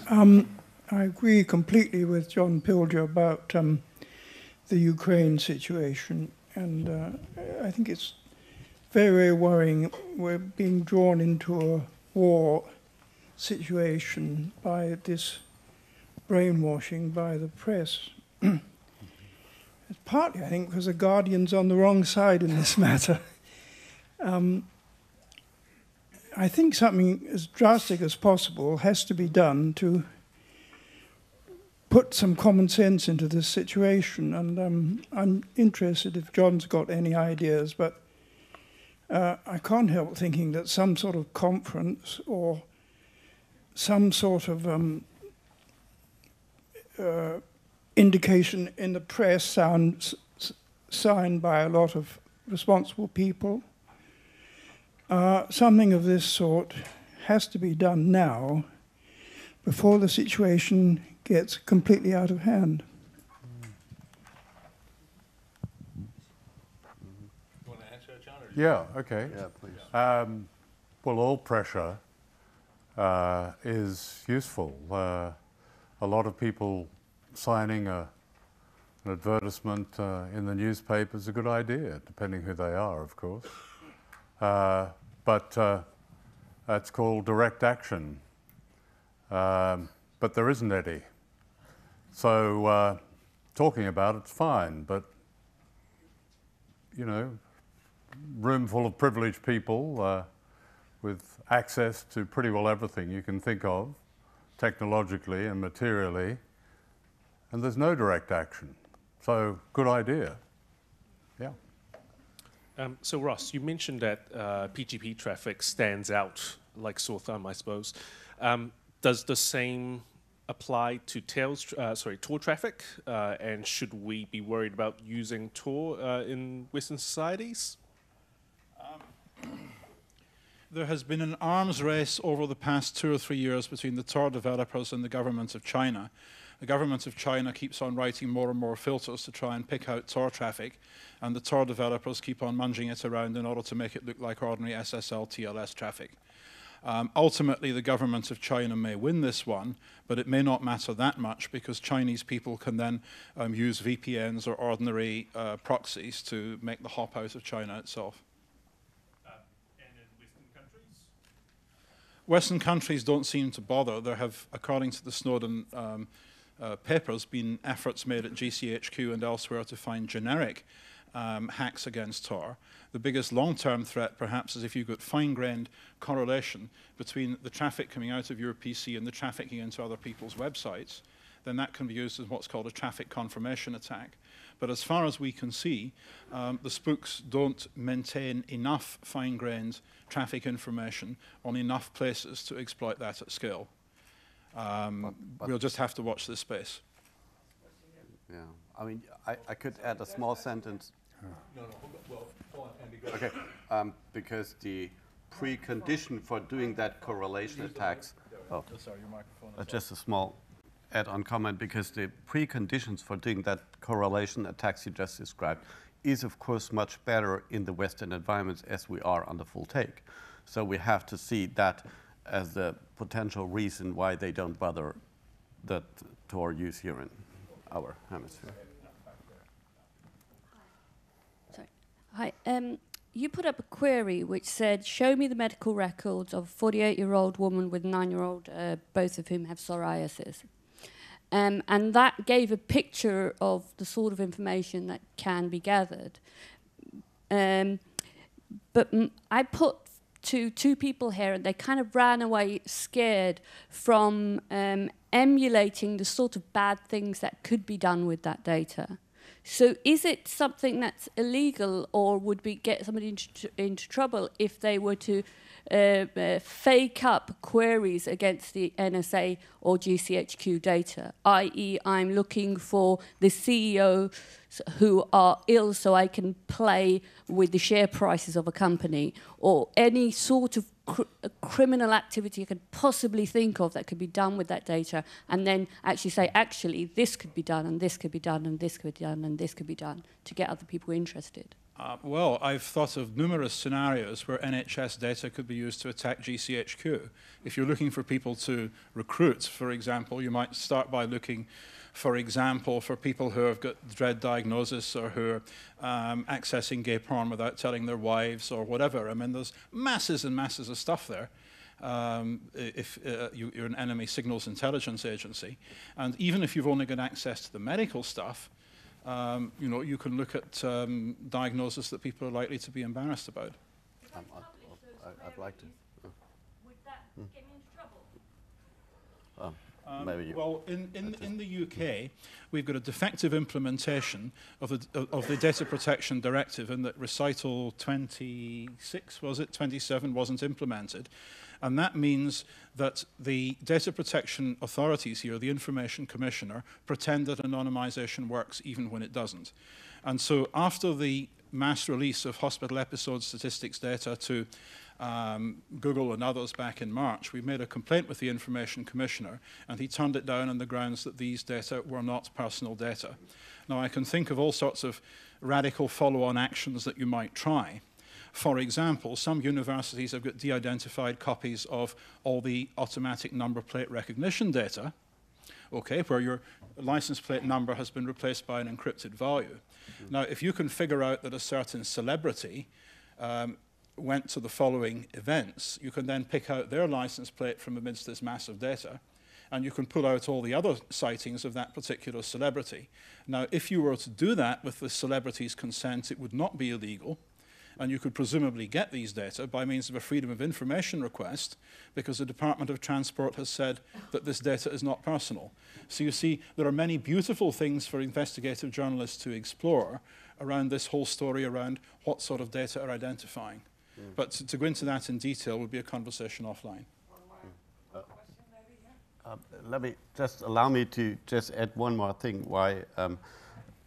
I agree completely with John Pilger about the Ukraine situation, and I think it's very, very worrying. We're being drawn into a war situation by this brainwashing by the press. It's partly, I think, because the Guardian's on the wrong side in this matter. I think something as drastic as possible has to be done to put some common sense into this situation. And I'm interested if John's got any ideas, but I can't help thinking that some sort of conference or some sort of indication in the press signed by a lot of responsible people, something of this sort has to be done now before the situation gets completely out of hand. You want to answer that, John? Yeah, okay. Yeah, please. Well, all pressure is useful. A lot of people signing an advertisement in the newspaper is a good idea, depending who they are, of course. But that's called direct action. But there isn't any. So talking about it's fine, but you know, room full of privileged people with access to pretty well everything you can think of, technologically and materially, and there's no direct action. So good idea. Yeah. So Ross, you mentioned that PGP traffic stands out like sore thumb, I suppose. Does the same apply to Tor traffic? And should we be worried about using Tor in Western societies? There has been an arms race over the past 2 or 3 years between the Tor developers and the government of China. The government of China keeps on writing more and more filters to try and pick out Tor traffic, and the Tor developers keep on munging it around in order to make it look like ordinary SSL TLS traffic. Ultimately, the government of China may win this one, but it may not matter that much because Chinese people can then use VPNs or ordinary proxies to make the hop out of China itself. And in Western countries? Western countries don't seem to bother. There have, according to the Snowden papers, been efforts made at GCHQ and elsewhere to find generic hacks against Tor. The biggest long-term threat, perhaps, is if you've got fine-grained correlation between the traffic coming out of your PC and the trafficking into other people's websites, then that can be used as what's called a traffic confirmation attack. But as far as we can see, the spooks don't maintain enough fine-grained traffic information on enough places to exploit that at scale. We'll just have to watch this space. Yeah, I mean, I could add a small sentence. No, well, go on, Andy, go Okay, because the precondition for doing that correlation attacks. Oh, sorry, your microphone. just a small add-on comment, because the preconditions for doing that correlation attacks you just described is, of course, much better in the Western environments as we are on the full take. So we have to see that as the potential reason why they don't bother that Tor use here in our hemisphere. Sorry. Hi. You put up a query which said, show me the medical records of a 48-year-old woman with a 9-year-old, both of whom have psoriasis. And that gave a picture of the sort of information that can be gathered. But I put two people here, and they kind of ran away scared from emulating the sort of bad things that could be done with that data. So is it something that's illegal, or would we get somebody into trouble if they were to fake up queries against the NSA or GCHQ data, i.e. I'm looking for the CEO who are ill so I can play with the share prices of a company, or any sort of criminal activity you could possibly think of that could be done with that data, and then actually say, actually, this could be done, and this could be done, and this could be done, and this could be done, to get other people interested? Well, I've thought of numerous scenarios where NHS data could be used to attack GCHQ. If you're looking for people to recruit, for example, you might start by looking, for example, for people who have got dread diagnosis or who are accessing gay porn without telling their wives or whatever. I mean, there's masses and masses of stuff there. If you're an enemy signals intelligence agency. And even if you've only got access to the medical stuff, you know, you can look at diagnoses that people are likely to be embarrassed about. I'd like to. Would that get me into trouble? Maybe you. Well, in the UK, we've got a defective implementation of the Data Protection Directive, in that recital 26, was it, 27, wasn't implemented. And that means that the data protection authorities here, the Information Commissioner, pretend that anonymization works even when it doesn't. And so after the mass release of hospital episode statistics data to Google and others back in March, we made a complaint with the Information Commissioner, and he turned it down on the grounds that these data were not personal data. Now, I can think of all sorts of radical follow-on actions that you might try. For example, some universities have got de-identified copies of all the automatic number plate recognition data, okay, where your license plate number has been replaced by an encrypted value. Now, if you can figure out that a certain celebrity went to the following events, you can then pick out their license plate from amidst this massive data, and you can pull out all the other sightings of that particular celebrity. Now, if you were to do that with the celebrity's consent, it would not be illegal, and you could presumably get these data by means of a Freedom of Information request, because the Department of Transport has said that this data is not personal. So you see, there are many beautiful things for investigative journalists to explore around this whole story around what sort of data are identifying. But to go into that in detail would be a conversation offline. Let me just allow me to just add one more thing why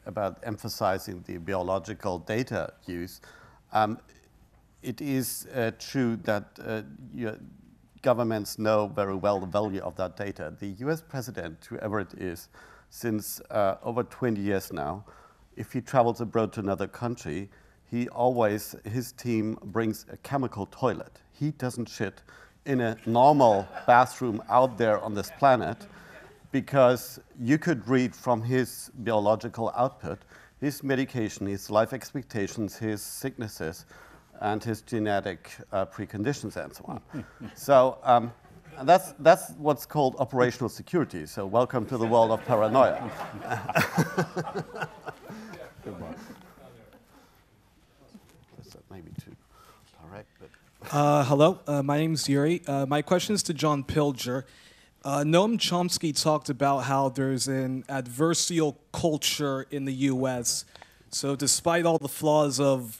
about emphasizing the biological data use. It is true that governments know very well the value of that data. The US president, whoever it is, since over 20 years now, if he travels abroad to another country, his team brings a chemical toilet. He doesn't shit in a normal bathroom out there on this planet, because you could read from his biological output his medication, his life expectations, his sicknesses, and his genetic preconditions and so on. So and that's what's called operational security. So welcome to the world of paranoia. Maybe too direct, but. Hello, my name's Yuri. My question is to John Pilger. Noam Chomsky talked about how there's an adversarial culture in the U.S. So despite all the flaws of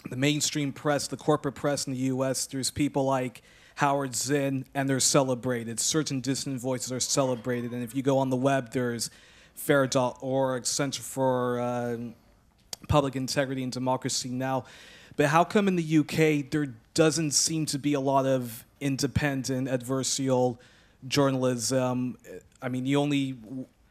the mainstream press, the corporate press in the U.S., there's people like Howard Zinn, and they're celebrated. Certain dissident voices are celebrated. And if you go on the web, there's FAIR.org, Center for Public Integrity and Democracy Now! But how come in the UK there doesn't seem to be a lot of independent adversarial journalism? I mean, the only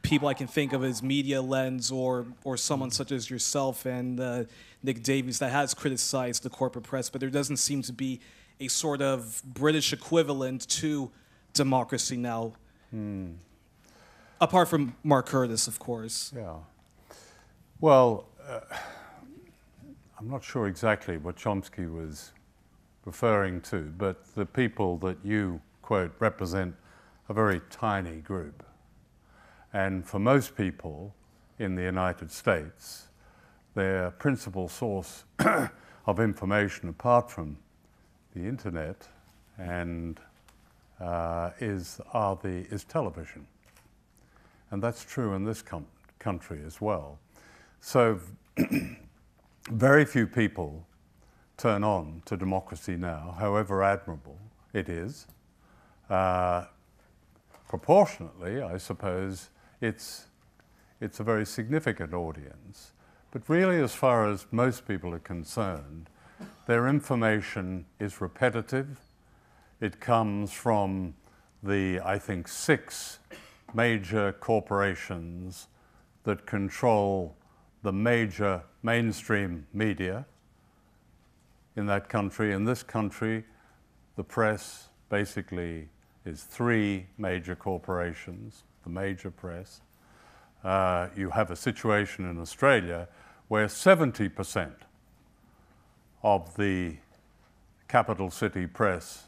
people I can think of is Media Lens or someone such as yourself and Nick Davies that has criticized the corporate press, but there doesn't seem to be a sort of British equivalent to Democracy Now! Apart from Mark Curtis, of course. Yeah. Well, I'm not sure exactly what Chomsky was referring to, but the people that you quote represent a very tiny group. And for most people in the United States, their principal source of information, apart from the internet, and is television. And that's true in this country as well. So very few people turn on to Democracy Now!, however admirable it is. Proportionately, I suppose, it's a very significant audience. But really, as far as most people are concerned, their information is repetitive. It comes from the, I think, 6 major corporations that control the major mainstream media in that country. In this country, the press basically is 3 major corporations, the major press. You have a situation in Australia where 70% of the capital city press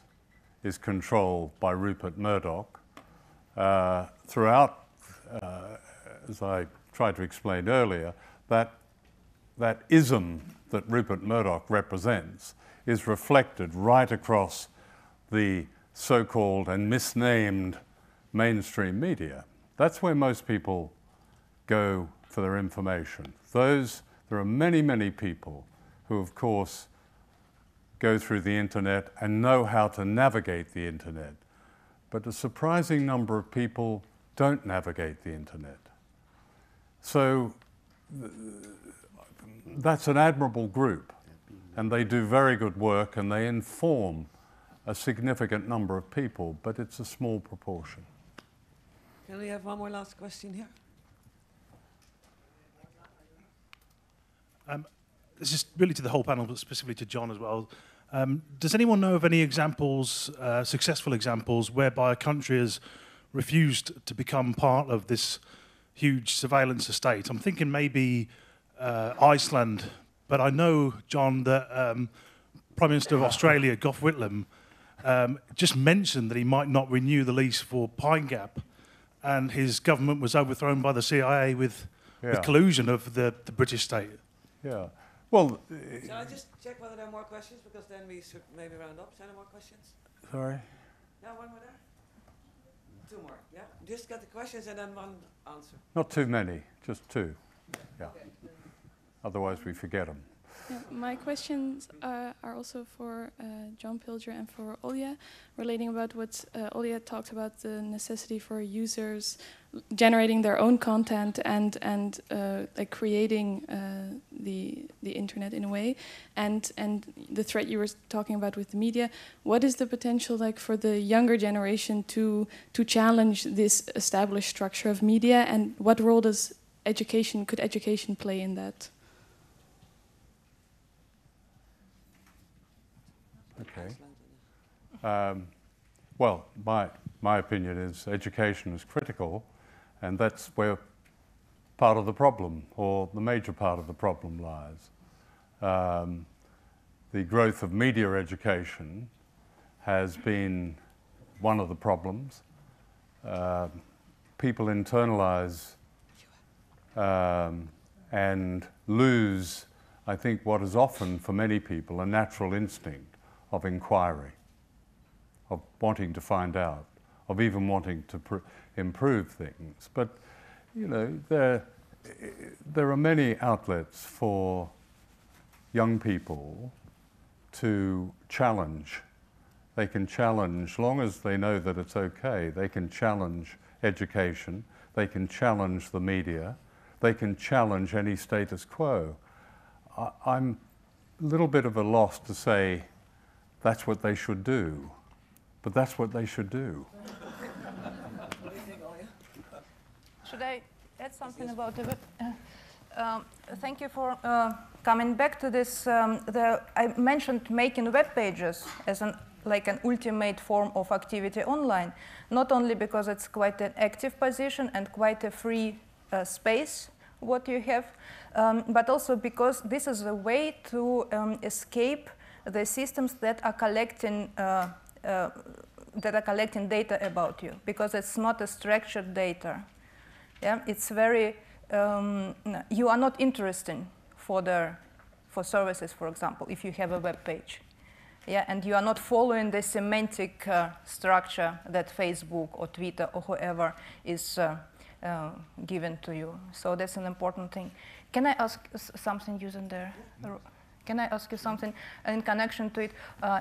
is controlled by Rupert Murdoch. Throughout, as I tried to explain earlier, that ism that Rupert Murdoch represents is reflected right across the so-called and misnamed mainstream media. That's where most people go for their information. There are many, many people who, of course, go through the internet and know how to navigate the internet. But a surprising number of people don't navigate the internet. So that's an admirable group, and they do very good work, and they inform a significant number of people, but it's a small proportion. Can we have one more last question here? This is really to the whole panel, but specifically to John as well. Does anyone know of any examples, successful examples, whereby a country has refused to become part of this huge surveillance estate? I'm thinking maybe Iceland, but I know, John, that Prime Minister of Australia, Gough Whitlam, just mentioned that he might not renew the lease for Pine Gap, and his government was overthrown by the CIA with collusion of the British state. Yeah. Well, shall I just check whether there are more questions? Because then we should maybe round up. Are there more questions? sorry? Yeah, one more there. 2 more, yeah? Just get the questions and then one answer. Not too many, just 2. Yeah. Okay. Otherwise we forget them. Yeah, my questions are also for John Pilger and for Olia, relating about what Olia talked about, the necessity for users generating their own content and like creating the internet in a way, and the threat you were talking about with the media. What is the potential like for the younger generation to challenge this established structure of media, and what role does could education play in that? Okay. Well, my opinion is education is critical, and that's where part of the problem, or the major part of the problem, lies. The growth of media education has been one of the problems. People internalize and lose, I think, what is often for many people a natural instinct of inquiry, of wanting to find out, of even wanting to improve things. But, you know, there are many outlets for young people to challenge. They can challenge, long as they know that it's okay, they can challenge education, they can challenge the media, they can challenge any status quo. I'm a little bit of a loss to say that's what they should do, but that's what they should do. Should I add something about it? Thank you for coming back to this. I mentioned making web pages as like an ultimate form of activity online, not only because it's quite an active position and quite a free space what you have, but also because this is a way to escape the systems that are collecting data about you, because it's not a structured data. Yeah, it's very you are not interesting for services, for example, if you have a web page. Yeah, and you are not following the semantic structure that Facebook or Twitter or whoever is given to you. So that's an important thing. Can I ask something using there? Can I ask you something in connection to it?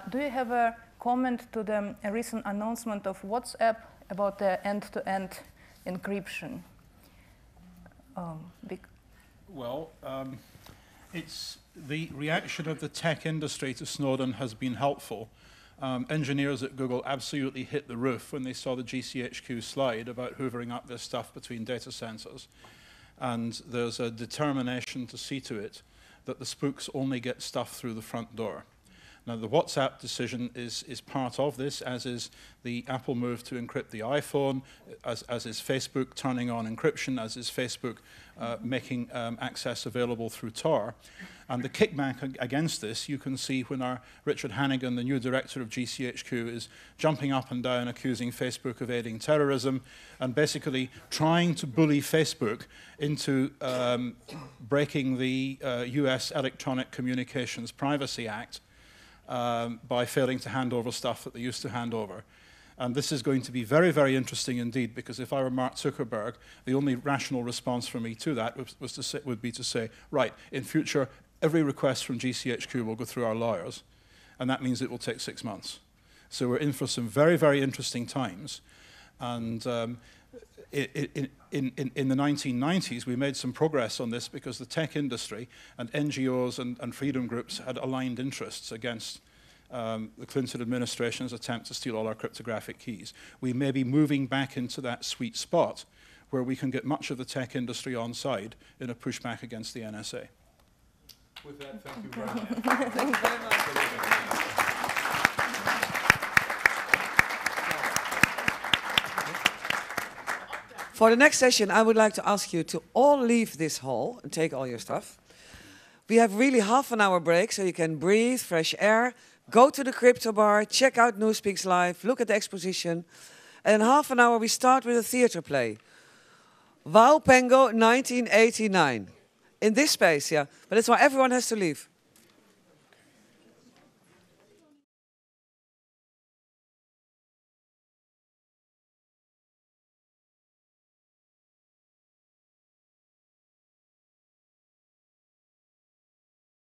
Do you have a comment to the recent announcement of WhatsApp about the end-to-end encryption? Well, it's the reaction of the tech industry to Snowden has been helpful. Engineers at Google absolutely hit the roof when they saw the GCHQ slide about hoovering up this stuff between data centers. And there's a determination to see to it that the spooks only get stuff through the front door. Now, the WhatsApp decision is part of this, as is the Apple move to encrypt the iPhone, as is Facebook turning on encryption, as is Facebook making access available through Tor. And the kickback against this, you can see when our Richard Hannigan, the new director of GCHQ, is jumping up and down accusing Facebook of aiding terrorism and basically trying to bully Facebook into breaking the US Electronic Communications Privacy Act by failing to hand over stuff that they used to hand over. And this is going to be very, very interesting indeed, because if I were Mark Zuckerberg, the only rational response for me to that would be to say, right, in future, every request from GCHQ will go through our lawyers, and that means it will take 6 months. So we're in for some very, very interesting times. And in the 1990s, we made some progress on this because the tech industry and NGOs and freedom groups had aligned interests against the Clinton administration's attempt to steal all our cryptographic keys. We may be moving back into that sweet spot where we can get much of the tech industry on side in a pushback against the NSA. With that, thank you very much. Thank you very much. For the next session, I would like to ask you to all leave this hall and take all your stuff. We have really half an hour break, so you can breathe, fresh air, go to the crypto bar, check out Newspeaks Live, look at the exposition. And in half an hour, we start with a theater play. Wow Pengo 1989. In this space, yeah. But that's why everyone has to leave.